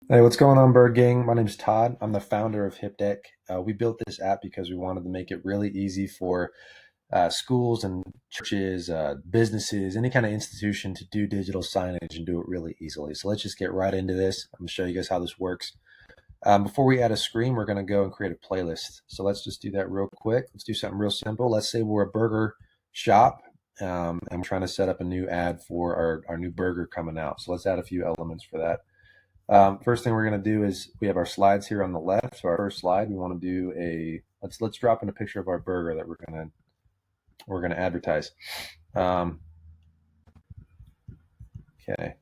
Hey, what's going on, Bird Gang? My name's Todd. I'm the founder of HipDeck. We built this app because we wanted to make it really easy for schools and churches, businesses, any kind of institution to do digital signage and do it really easily. So let's just get right into this. I'm going to show you guys how this works. Before we add a screen, we're going to go and create a playlist. So let's just do that real quick. Let's do something real simple. Let's say we're a burger shop and we're trying to set up a new ad for our new burger coming out. So let's add a few elements for that. First thing we're going to do is we have our slides here on the left. So our first slide, we want to do let's drop in a picture of our burger that we're gonna advertise. Um, okay.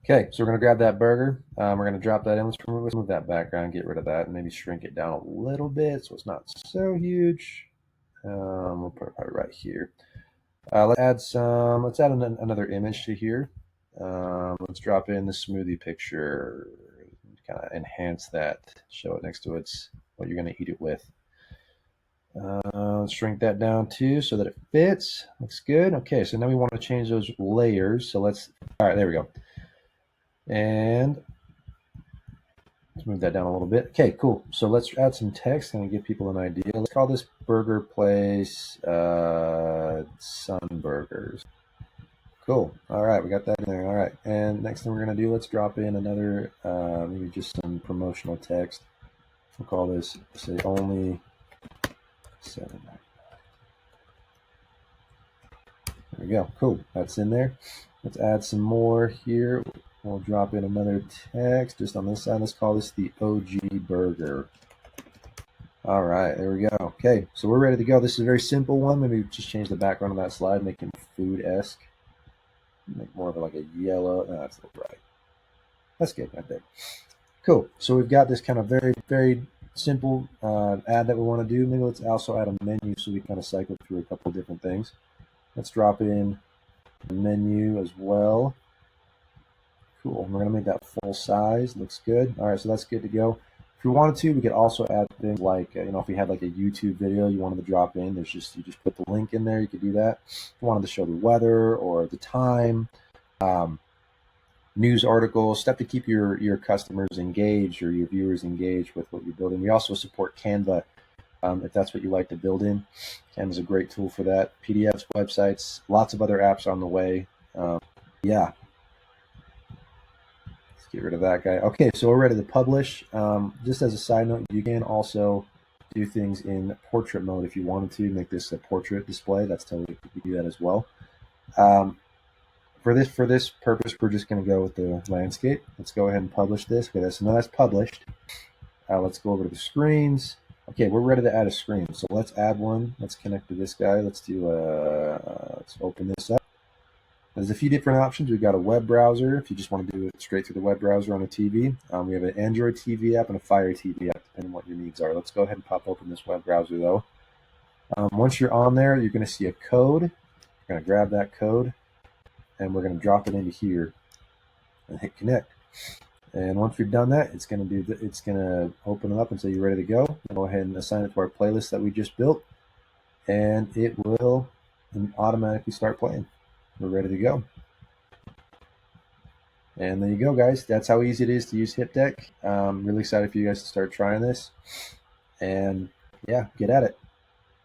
Okay, so we're gonna grab that burger. We're gonna drop that in. Let's move that background, get rid of that, and maybe shrink it down a little bit so it's not so huge. We'll put it right here. Let's add another image to here. Let's drop in the smoothie picture, kind of enhance that, show it next to what you're going to eat it with. Let's shrink that down too so that it fits. Looks good. Okay, so now we want to change those layers. So all right, there we go. And let's move that down a little bit. Okay, cool. So let's add some text and give people an idea. Let's call this burger place Sun Burgers. Cool. All right, we got that in there. All right, and next thing we're gonna do, let's drop in another, maybe just some promotional text. We'll call this, say, only 7. There we go. Cool. That's in there. Let's add some more here. We'll drop in another text just on this side. Let's call this the OG Burger. All right, there we go. Okay, so we're ready to go. This is a very simple one. Maybe just change the background on that slide, make it food-esque. Make more of like a yellow. No, that's a little bright. That's good right there. Cool. So we've got this kind of very, very simple ad that we want to do. Maybe let's also add a menu so we kind of cycle through a couple of different things. Let's drop in the menu as well. Cool. We're going to make that full size. Looks good. All right, so that's good to go. If we wanted to, we could also add things like, if we had like a YouTube video you wanted to drop in, you just put the link in there. You could do that. If you wanted to show the weather or the time, news articles, stuff to keep your customers engaged or your viewers engaged with what you're building. We also support Canva if that's what you like to build in. Canva is a great tool for that. PDFs, websites, lots of other apps on the way. Yeah, let's get rid of that guy. Okay, so we're ready to publish. Just as a side note, you can also do things in portrait mode if you wanted to make this a portrait display. That's totally, you can do that as well. Um, for this purpose, we're just going to go with the landscape. Let's go ahead and publish this. Okay, so now that's published. Let's go over to the screens. Okay, we're ready to add a screen. So let's add one. Let's connect to this guy. Let's open this up. There's a few different options. We've got a web browser if you just want to do it straight through the web browser on a TV. We have an Android TV app and a Fire TV app, depending on what your needs are. Let's go ahead and pop open this web browser though. Once you're on there, you're going to see a code. We're going to grab that code and we're going to drop it into here and hit connect. And once we've done that, it's going to open it up and say you're ready to go. Go ahead and assign it to our playlist that we just built, and it will automatically start playing. We're ready to go. And there you go, guys. That's how easy it is to use HipDeck. Really excited for you guys to start trying this. And yeah, get at it.